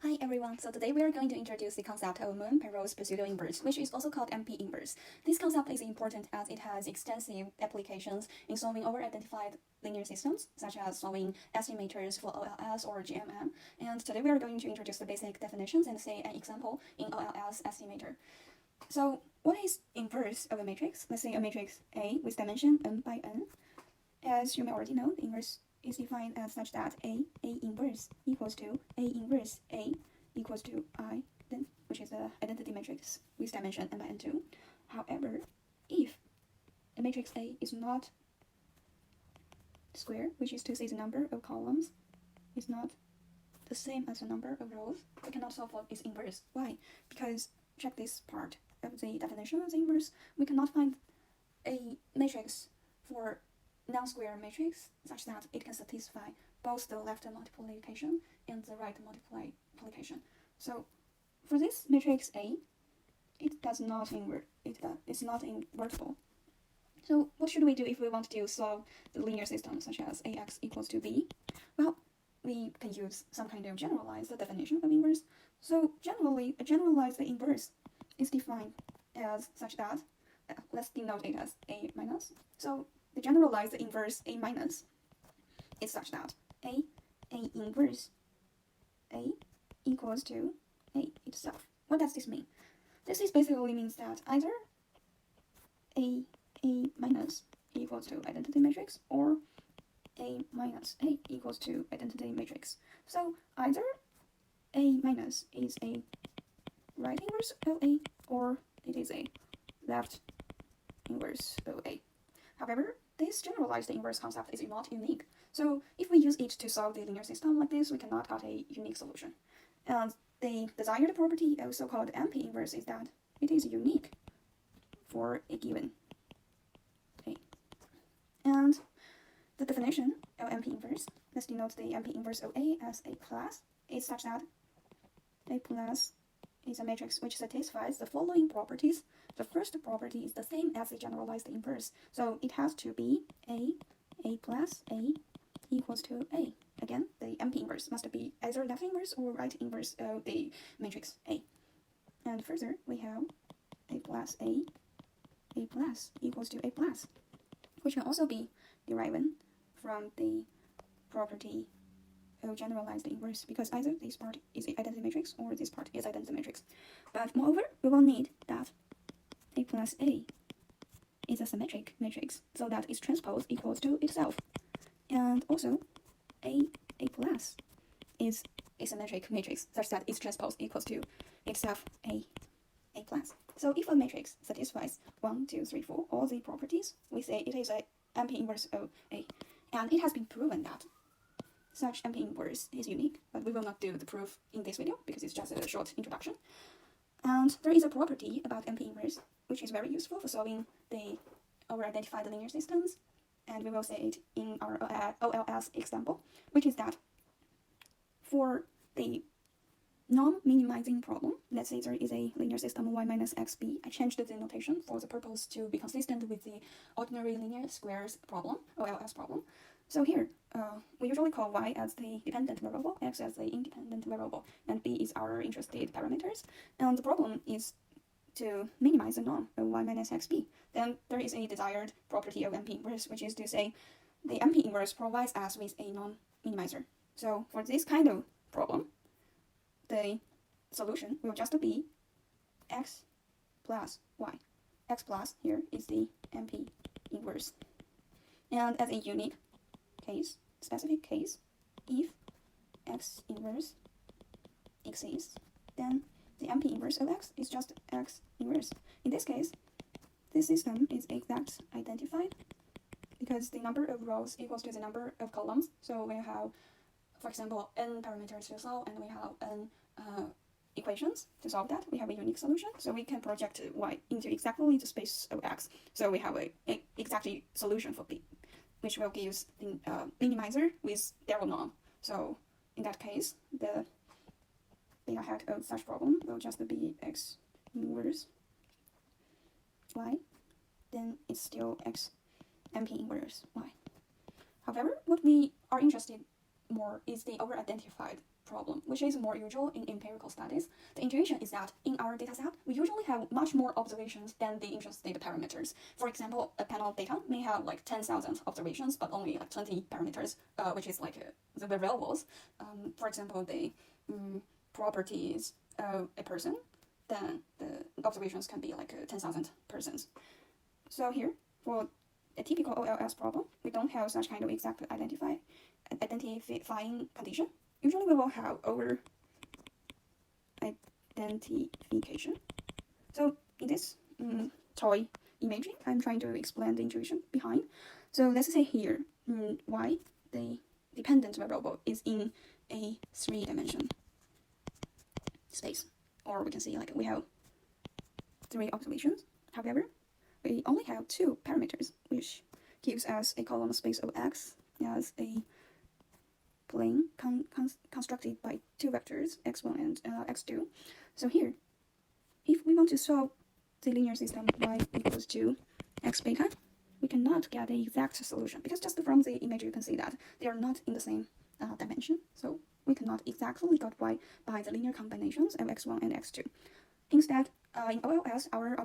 Hi everyone, so today we are going to introduce the concept of Penrose pseudo-inverse, which is also called MP inverse. This concept is important as it has extensive applications in solving over-identified linear systems, such as solving estimators for OLS or GMM. And today we are going to introduce the basic definitions and say an example in OLS estimator. So what is inverse of a matrix? Let's say a matrix A with dimension n by n. As you may already know, the inverse is defined as such that A inverse equals to A inverse A equals to I, then, which is the identity matrix with dimension n by n2. However, if a matrix A is not square, which is to say the number of columns is not the same as the number of rows, we cannot solve for its inverse. Why? Because check this part of the definition of the inverse. We cannot find a matrix for non-square matrix such that it can satisfy both the left multiplication and the right multiplication. So for this matrix A, it does not invert. It's not invertible. So what should we do if we want to solve the linear system such as AX equals to B? Well, we can use some kind of generalized definition of inverse. So generally, a generalized inverse is defined as such that, let's denote it as A minus. So the generalized inverse A minus is such that A inverse A equals to A itself. What does this mean? This basically means that either A minus equals to identity matrix or A minus A equals to identity matrix. So either A minus is a right inverse of A or it is a left inverse of A. However, this generalized inverse concept is not unique. So if we use it to solve the linear system like this, we cannot get a unique solution. And the desired property of so-called MP inverse is that it is unique for a given A. And the definition of MP inverse, let's denote the MP inverse of A as A plus, is such that A plus is a matrix which satisfies the following properties. The first property is the same as the generalized inverse, so it has to be A plus A equals to A. Again, the MP inverse must be either left inverse or right inverse of the matrix A. And further, we have A plus equals to A plus, which can also be derived from the property of generalized inverse, because either this part is an identity matrix or this part is identity matrix. But moreover, we will need that A plus A is a symmetric matrix, so that its transpose equals to itself. And also, A plus is a symmetric matrix such that its transpose equals to itself A plus. So if a matrix satisfies 1, 2, 3, 4, all the properties, we say it is a MP inverse of A. And it has been proven that such MP inverse is unique, but we will not do the proof in this video because it's just a short introduction. And there is a property about MP inverse which is very useful for solving the over-identified linear systems, and we will say it in our OLS example, which is that for the non-minimizing problem, let's say there is a linear system y minus xb. I changed the notation for the purpose to be consistent with the ordinary linear squares problem, OLS problem. So here, we usually call y as the dependent variable, x as the independent variable, and b is our interested parameters. And the problem is to minimize the norm of y minus xb. Then there is a desired property of MP inverse, which is to say the MP inverse provides us with a non-minimizer. So for this kind of problem, the solution will just be x plus y. X plus here is the MP inverse. And as a unique case, specific case, if x inverse exists, then the MP inverse of x is just x inverse. In this case, this system is exact identified because the number of rows equals to the number of columns. So we have, for example, n parameters to solve, and we have n equations to solve that. We have a unique solution, so we can project y into exactly the space of x. So we have a exactly solution for b, which will give the minimizer with their norm. So in that case, the beta hat of such problem will just be x inverse y, then it's still x MP inverse y. However, what we are interested the over-identified problem, which is more usual in empirical studies. The intuition is that in our dataset, we usually have much more observations than the interested parameters. For example, a panel of data may have like 10,000 observations, but only like 20 parameters, which is like the variables. For example, the properties of a person, then the observations can be like 10,000 persons. So here, for a typical OLS problem, we don't have such kind of exact identifying condition. Usually we will have over identification. So in this toy imagery, I'm trying to explain the intuition behind. So let's say here, why the dependent variable is in a 3-dimension space. Or we can say like we have 3 observations. However, we only have 2 parameters, which gives us a column space of X as a plane constructed by 2 vectors, x1 and x2. So here, if we want to solve the linear system y equals to x beta, we cannot get the exact solution, because just from the image you can see that they are not in the same dimension. So we cannot exactly get y by the linear combinations of x1 and x2. Instead, in OLS, our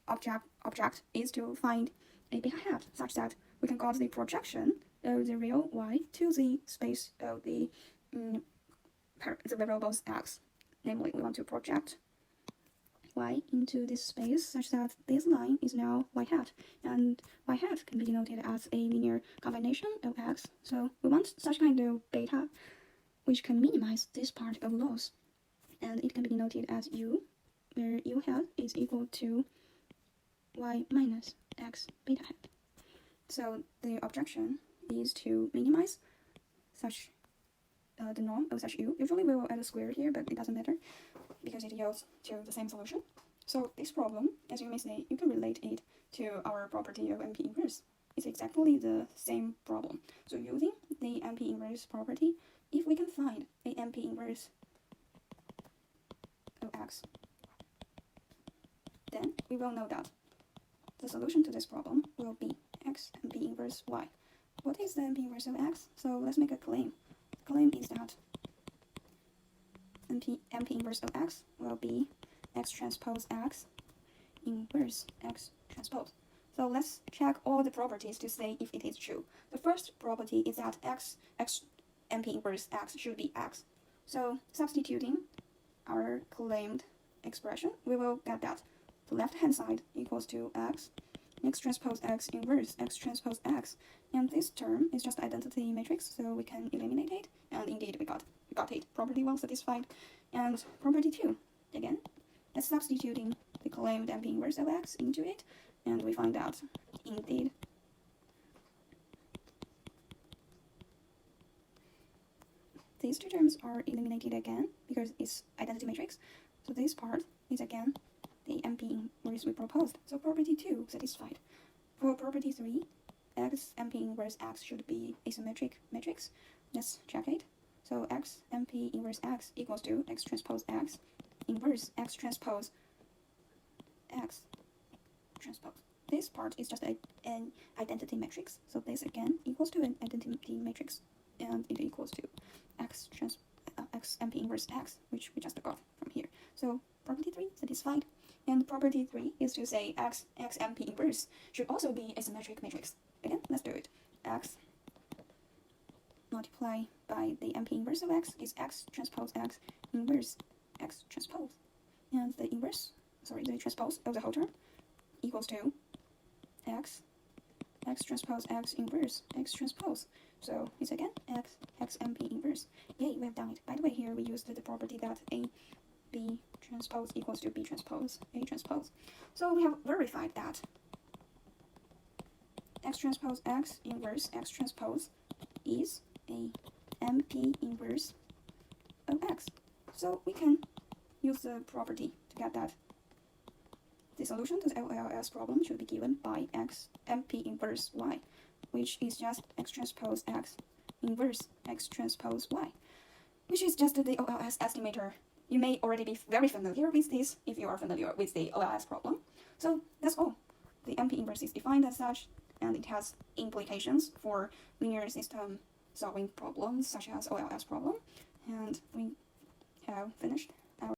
object is to find a beta hat such that we can get the projection of the real y to the space of the variables x. Namely, we want to project y into this space such that this line is now y hat, and y hat can be denoted as a linear combination of x. So we want such kind of beta which can minimize this part of loss, and it can be denoted as u, where u hat is equal to y minus x beta hat. So the objection is to minimize such the norm of such u. Usually we will add a square here, but it doesn't matter because it yields to the same solution. So this problem, as you may say, you can relate it to our property of MP inverse. It's exactly the same problem. So using the MP inverse property, if we can find a MP inverse of x, then we will know that the solution to this problem will be x MP inverse y. What is the MP inverse of x? So let's make a claim. The claim is that MP inverse of x will be x transpose x inverse x transpose. So let's check all the properties to say if it is true. The first property is that x MP inverse x should be x. So substituting our claimed expression, we will get that the left hand side equals to x transpose x inverse x transpose x, and this term is just identity matrix, so we can eliminate it, and indeed we got it. Property 1 satisfied. And property 2, again, let's substituting the claimed MP inverse of x into it, and we find out indeed these 2 terms are eliminated again because it's identity matrix. So this part is again the MP inverse we proposed. So property 2 satisfied. For property 3, x MP inverse x should be a symmetric matrix. Let's check it. So x MP inverse x equals to x transpose x inverse x transpose x transpose. This part is just an identity matrix. So this again equals to an identity matrix, and it equals to x MP inverse x, which we just got from here. So property 3 satisfied. And property 3 is to say x MP inverse should also be a symmetric matrix. Again, let's do it. X multiply by the MP inverse of x is x transpose x inverse x transpose. And the transpose of the whole term equals to x transpose x inverse x transpose. So it's again x MP inverse. Yay, we have done it. By the way, here we used the property that A B transpose equals to B transpose A transpose. So we have verified that x transpose x inverse x transpose is a MP inverse of x. So we can use the property to get that the solution to the OLS problem should be given by x MP inverse y, which is just x transpose x inverse x transpose y, which is just the OLS estimator. You may already be very familiar with this if you are familiar with the OLS problem. So that's all. The MP inverse is defined as such, and it has implications for linear system solving problems such as OLS problem, and we have finished.